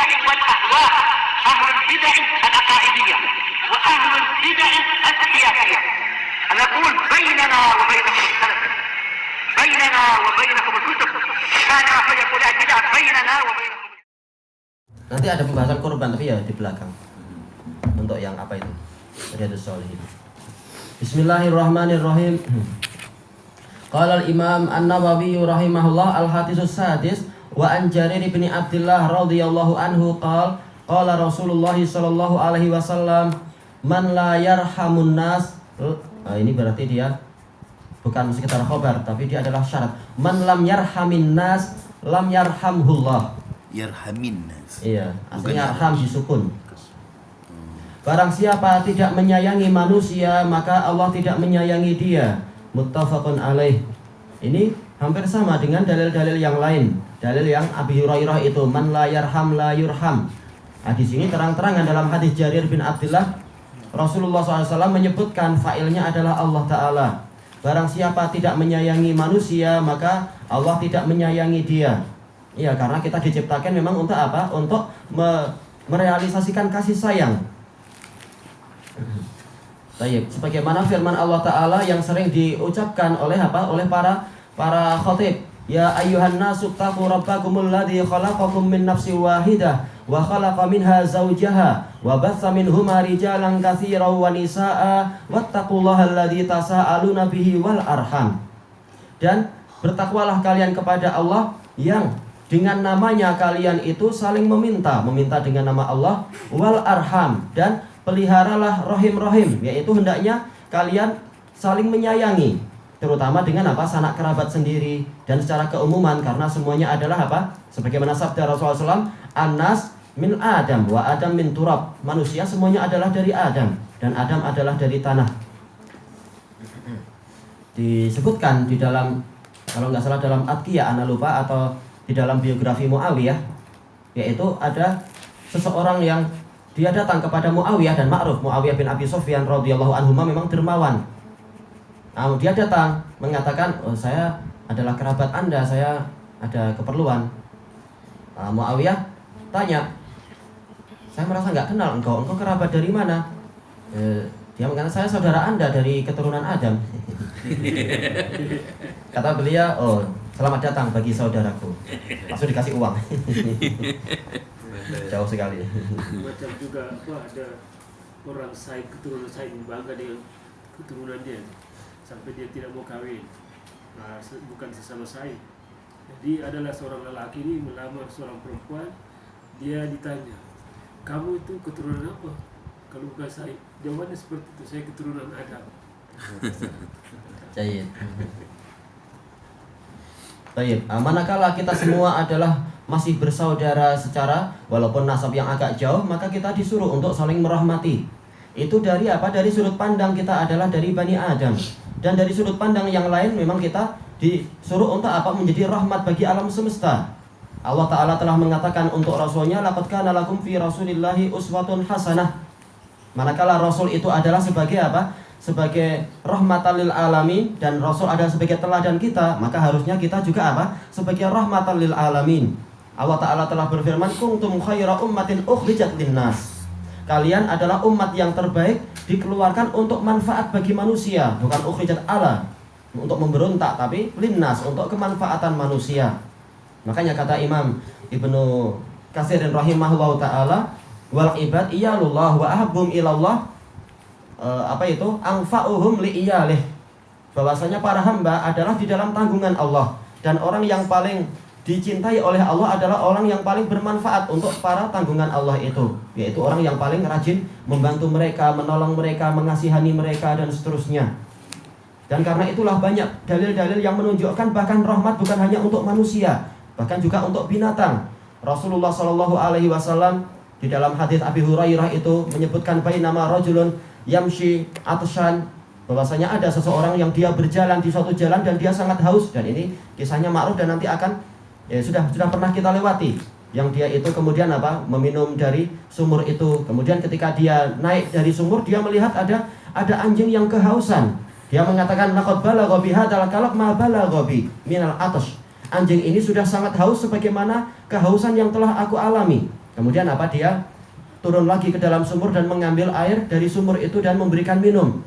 البدع والأهواء، أهل البدع العقائدية وأهل البدع السياسية. نقول بيننا وبينكم السلف، بيننا وبينكم الكتب، كان فيقول البدع بيننا وبينكم. Nanti ada pembahasan korban tapi ya di belakang. Untuk yang apa itu? Riyadhus Shalihin. Bismillahirrahmanirrahim. Qala al-Imam An-Nawawi rahimahullah al-haditsus sadis wa an Jarir bin Abdullah radhiyallahu anhu qala Rasulullah sallallahu alaihi wasallam man la yarhamun nas. Ini berarti dia bukan sekedar khabar tapi dia adalah syarat. Man lam yarhamin nas lam yarhamhullah. Yarhamin nas. Iya, artinya arham disukun. Barang siapa tidak menyayangi manusia, maka Allah tidak menyayangi dia. Muttafaqun alaih. Ini hampir sama dengan dalil-dalil yang lain. Dalil yang Abi Hurairah itu, man la yarham la yurham. Di sini terang-terangan dalam hadis Jarir bin Abdullah, Rasulullah SAW menyebutkan fa'ilnya adalah Allah Ta'ala. Barang siapa tidak menyayangi manusia, maka Allah tidak menyayangi dia. Iya, karena kita diciptakan memang untuk apa? Untuk merealisasikan kasih sayang. Baik, sebagaimana firman Allah Ta'ala yang sering diucapkan oleh apa? Oleh para khatib. Ya ayyuhan nasu taqu rabbakumul ladzi khalaqakum min nafsin wahidah wa khalaqa minha zawjaha wa batha minhuma rijalan katsiran wa nisaa'a wattaqullaha alladzi tasaaluna bihi wal arham. Dan bertakwalah kalian kepada Allah yang dengan namanya kalian itu saling meminta dengan nama Allah, wal arham, dan peliharalah rahim-rahim, yaitu hendaknya kalian saling menyayangi, terutama dengan apa? Sanak kerabat sendiri dan secara keumuman, karena semuanya adalah apa? Sebagaimana sabda Rasulullah SAW, An-nas min Adam wa Adam min turab. Manusia semuanya adalah dari Adam dan Adam adalah dari tanah. Disebutkan di dalam, kalau nggak salah dalam Adqiyah, ana lupa, atau di dalam biografi Muawiyah, yaitu ada seseorang yang dia datang kepada Muawiyah, dan ma'ruf Muawiyah bin Abi Sufyan radhiyallahu anhu memang dermawan. Nah, dia datang mengatakan, oh, saya adalah kerabat Anda, saya ada keperluan. Nah, Muawiyah tanya, saya merasa nggak kenal engkau kerabat dari mana? Dia mengatakan, saya saudara Anda dari keturunan Adam. Kata beliau, oh, selamat datang bagi saudaraku. Langsung dikasih uang. Jauh sekali. Macam juga ada orang Said, keturunan Said bangga dengan keturunan dia sampai dia tidak mau kawin. Nah, bukan sesama Said. Jadi adalah seorang lelaki ini melamar seorang perempuan. Dia ditanya, kamu itu keturunan apa? Kalau bukan Said, jawabannya seperti itu, saya keturunan Adam. Jahit. Baik, manakala kita semua adalah masih bersaudara secara walaupun nasab yang agak jauh, maka kita disuruh untuk saling merahmati. Itu dari apa? Dari sudut pandang kita adalah dari Bani Adam. Dan dari sudut pandang yang lain memang kita disuruh untuk apa? Menjadi rahmat bagi alam semesta. Allah Ta'ala telah mengatakan untuk Rasulnya, laqad kana lakum fi rasulillahi uswatun hasanah. Manakala Rasul itu adalah sebagai apa? Sebagai rahmatan lil alamin, dan Rasul adalah sebagai teladan kita, maka harusnya kita juga apa? Sebagai rahmatan lil alamin. Allah Ta'ala telah berfirman, kuntum khaira ummatin ukhrijat linnas. Kalian adalah umat yang terbaik, dikeluarkan untuk manfaat bagi manusia, bukan ukhrijat ala untuk memberontak, tapi linnas untuk kemanfaatan manusia. Makanya kata Imam Ibnu Katsir rahimahullah ta'ala, wal ibad iyalullah wa ahabbum ilallah, anfa'uhum li'iyalih, bahwasanya para hamba adalah di dalam tanggungan Allah, dan orang yang paling dicintai oleh Allah adalah orang yang paling bermanfaat untuk para tanggungan Allah itu, yaitu orang yang paling rajin membantu mereka, menolong mereka, mengasihani mereka, dan seterusnya. Dan karena itulah banyak dalil-dalil yang menunjukkan bahkan rahmat bukan hanya untuk manusia, bahkan juga untuk binatang. Rasulullah SAW di dalam hadis Abi Hurairah itu menyebutkan bainama rajulun yamshi atshan, bahwasanya ada seseorang yang dia berjalan di suatu jalan dan dia sangat haus, dan ini kisahnya ma'ruf dan nanti akan sudah pernah kita lewati, yang dia itu kemudian meminum dari sumur itu. Kemudian ketika dia naik dari sumur, dia melihat ada anjing yang kehausan. Dia mengatakan, laqad balagha bi hadzal kalb ma balagha bi minal atash. Anjing ini sudah sangat haus sebagaimana kehausan yang telah aku alami. Kemudian apa, dia turun lagi ke dalam sumur dan mengambil air dari sumur itu dan memberikan minum.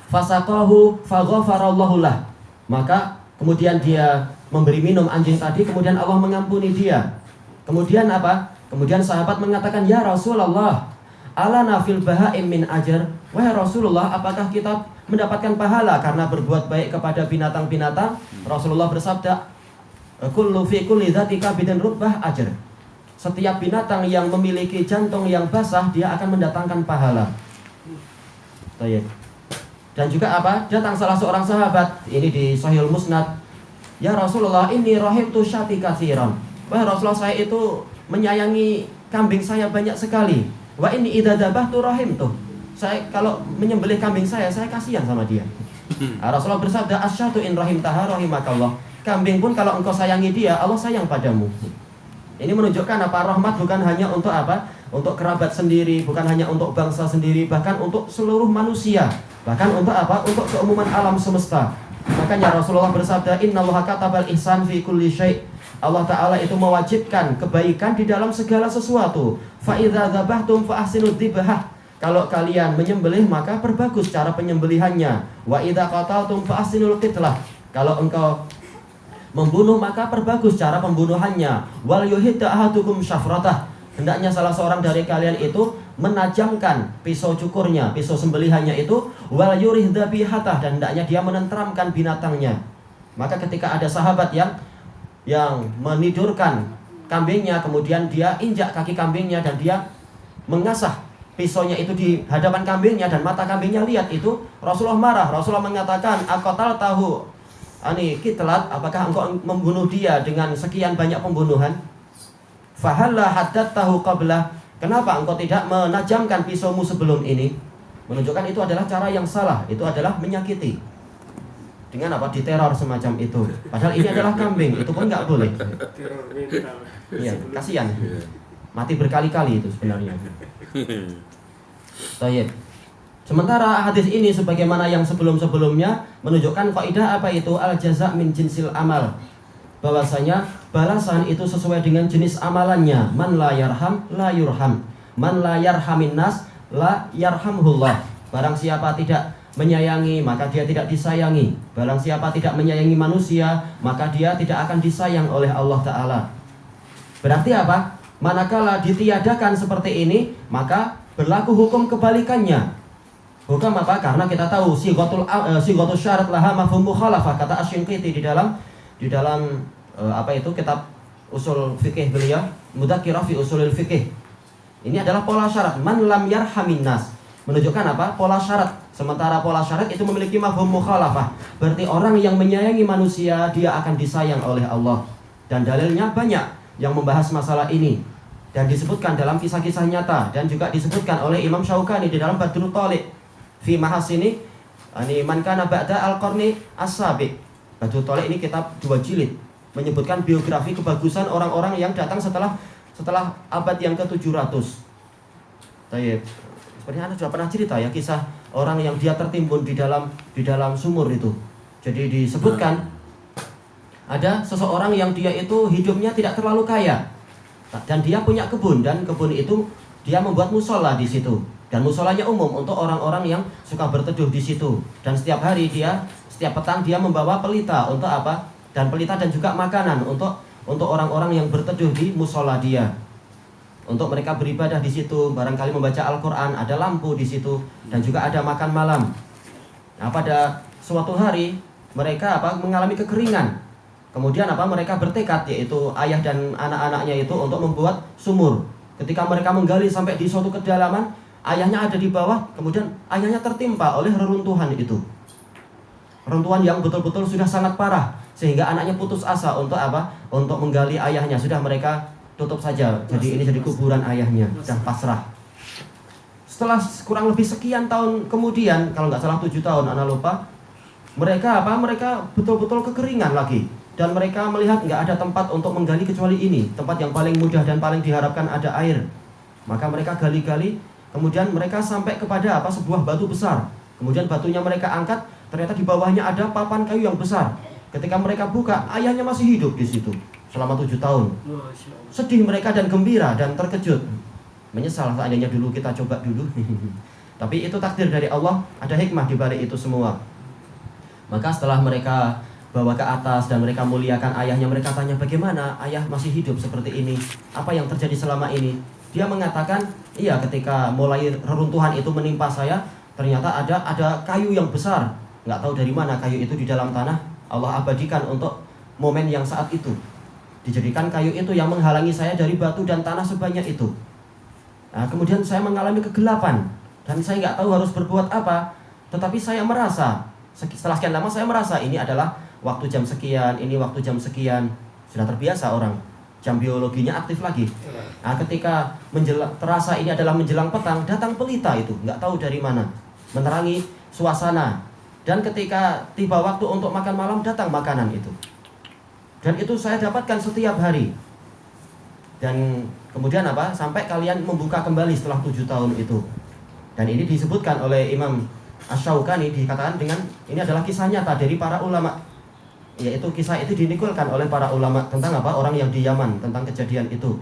Fasaqahu faghafarallahu lah. Maka kemudian dia memberi minum anjing tadi, kemudian Allah mengampuni dia. Kemudian apa? Kemudian sahabat mengatakan, "Ya Rasulullah, alana fil bahaim min ajar." Wahai Rasulullah, apakah kita mendapatkan pahala karena berbuat baik kepada binatang-binatang? Rasulullah bersabda, "Kullu fi kulli dzati kabidin rutbah ajr." Setiap binatang yang memiliki jantung yang basah, dia akan mendatangkan pahala. Baik. Dan juga apa? Datang salah seorang sahabat, ini di Sahihul Musnad. "Ya Rasulullah, ini rahimtu syati katsiran." Wahai Rasulullah, saya itu menyayangi kambing saya banyak sekali. Wa ini idza dzabahtu rahimtu. Saya kalau menyembelih kambing saya kasihan sama dia. Rasulullah bersabda, "Asyatu in rahimtaha rahimakallah." Kambing pun kalau engkau sayangi dia, Allah sayang padamu. Ini menunjukkan apa? Rahmat bukan hanya untuk apa? Untuk kerabat sendiri, bukan hanya untuk bangsa sendiri, bahkan untuk seluruh manusia. Bahkan untuk apa? Untuk keumuman alam semesta. Makanya Rasulullah bersabda, "Innallaha katabal ihsan fi kulli syai'." Allah Ta'ala itu mewajibkan kebaikan di dalam segala sesuatu. Fa idza dzabahtum fa ahsinu dzibhah. Kalau kalian menyembelih maka perbagus cara penyembelihannya. Wa idza qataltum fa ahsinul qitlah. Kalau engkau membunuh maka perbagus cara pembunuhannya. Wal yuhidda ahadukum syafratah. Hendaknya salah seorang dari kalian itu menajamkan pisau cukurnya, pisau sembelihannya itu. Wal yurihda bihatah, dan hendaknya dia menenteramkan binatangnya. Maka ketika ada sahabat yang menidurkan kambingnya, kemudian dia injak kaki kambingnya dan dia mengasah pisaunya itu di hadapan kambingnya dan mata kambingnya lihat itu, Rasulullah marah. Rasulullah mengatakan, "Aqatal tahu ani kitlat, apakah engkau membunuh dia dengan sekian banyak pembunuhan? Fahalla haddattahu qablah, kenapa engkau tidak menajamkan pisaumu sebelum ini?" Menunjukkan itu adalah cara yang salah, itu adalah menyakiti. Dengan apa? Diteror semacam itu. Padahal ini adalah kambing, itu pun nggak boleh. Teror mental. Iya, kasihan. Mati berkali-kali itu sebenarnya. Baik. Sementara hadis ini sebagaimana yang sebelum-sebelumnya menunjukkan kaidah apa itu? Al-jaza' min jinsil amal. Bahwasanya balasan itu sesuai dengan jenis amalannya. Man la yarham la yurham. Man la yarhamin nas la yarhamhullah. Barang siapa tidak menyayangi maka dia tidak disayangi. Barang siapa tidak menyayangi manusia maka dia tidak akan disayang oleh Allah Ta'ala. Berarti apa? Manakala ditiadakan seperti ini maka berlaku hukum kebalikannya. Hukum apa? Karena kita tahu sighatul syarat laha mafhum mukhalafah, kata Asy-Shinqiti di dalam apa itu kitab usul fikih beliau, Mudzakkirah fi usulil fikih. Ini adalah pola syarat, man lam yarhamin nas. Menunjukkan apa? Pola syarat. Sementara pola syarat itu memiliki mafhum mukhalafah. Berarti orang yang menyayangi manusia dia akan disayang oleh Allah. Dan dalilnya banyak yang membahas masalah ini. Dan disebutkan dalam kisah-kisah nyata. Dan juga disebutkan oleh Imam Syaukani di dalam Badrut Thaliq fi mahasini ani man kana ba'da al-qarni as-sabiq. Badrut Thaliq ini kitab 2 jilid menyebutkan biografi kebagusan orang-orang yang datang setelah abad yang ke-700. Baik. Sepertinya Anda sudah pernah cerita ya kisah orang yang dia tertimbun di dalam sumur itu. Jadi disebutkan ada seseorang yang dia itu hidupnya tidak terlalu kaya. Dan dia punya kebun, dan kebun itu dia membuat musola di situ. Dan musolanya umum untuk orang-orang yang suka berteduh di situ. Dan setiap petang dia membawa pelita untuk apa? Dan pelita dan juga makanan untuk orang-orang yang berteduh di musola dia. Untuk mereka beribadah di situ, barangkali membaca Al-Qur'an, ada lampu di situ dan juga ada makan malam. Nah, pada suatu hari mereka mengalami kekeringan. Kemudian mereka bertekad, yaitu ayah dan anak-anaknya itu untuk membuat sumur. Ketika mereka menggali sampai di suatu kedalaman, ayahnya ada di bawah, kemudian ayahnya tertimpa oleh reruntuhan itu. Reruntuhan yang betul-betul sudah sangat parah sehingga anaknya putus asa untuk untuk menggali ayahnya. Sudah mereka tutup saja. Jadi ini jadi kuburan ayahnya, sudah pasrah. Setelah kurang lebih sekian tahun kemudian, kalau nggak salah 7 tahun, Ana lupa, mereka betul-betul kekeringan lagi. Dan mereka melihat nggak ada tempat untuk menggali kecuali ini, tempat yang paling mudah dan paling diharapkan ada air. Maka mereka gali-gali, kemudian mereka sampai kepada sebuah batu besar. Kemudian batunya mereka angkat, ternyata di bawahnya ada papan kayu yang besar. Ketika mereka buka, ayahnya masih hidup di situ. selama 7 tahun. Masya Allah. Sedih mereka dan gembira dan terkejut. Menyesal seandainya dulu kita coba dulu. Tapi itu takdir dari Allah, ada hikmah di balik itu semua. Maka setelah mereka bawa ke atas dan mereka muliakan ayahnya, mereka tanya, bagaimana ayah masih hidup seperti ini? Apa yang terjadi selama ini? Dia mengatakan, iya, ketika mulai reruntuhan itu menimpa saya, ternyata ada kayu yang besar. Nggak tahu dari mana kayu itu di dalam tanah. Allah abadikan untuk momen yang saat itu. Dijadikan kayu itu yang menghalangi saya dari batu dan tanah sebanyak itu. Nah, kemudian saya mengalami kegelapan dan saya nggak tahu harus berbuat apa. Tetapi saya merasa, setelah sekian lama saya merasa ini adalah waktu jam sekian, ini waktu jam sekian. Sudah terbiasa orang, jam biologinya aktif lagi. Nah, ketika terasa ini adalah menjelang petang, datang pelita itu, nggak tahu dari mana, menerangi suasana. Dan ketika tiba waktu untuk makan malam, datang makanan itu. Dan itu saya dapatkan setiap hari. Dan kemudian apa? Sampai kalian membuka kembali setelah 7 tahun itu. Dan ini disebutkan oleh Imam Asy-Syaukani, dikatakan dengan ini adalah kisah nyata dari para ulama. Yaitu kisah itu dinikulkan oleh para ulama tentang apa? Orang yang di Yaman, tentang kejadian itu.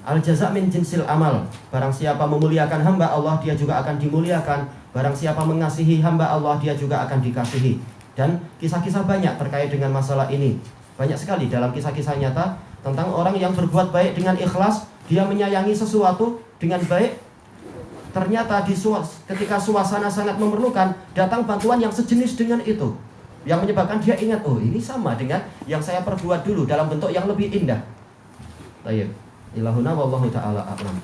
Al-jaza' min jinsil amal. Barang siapa memuliakan hamba Allah, dia juga akan dimuliakan. Barang siapa mengasihi hamba Allah, dia juga akan dikasihi. Dan kisah-kisah banyak terkait dengan masalah ini. Banyak sekali dalam kisah-kisah nyata tentang orang yang berbuat baik dengan ikhlas, dia menyayangi sesuatu dengan baik. Ternyata ketika suasana sangat memerlukan, datang bantuan yang sejenis dengan itu, yang menyebabkan dia ingat, oh ini sama dengan yang saya perbuat dulu dalam bentuk yang lebih indah. Baik, ilahuna wallahu ta'ala a'lam.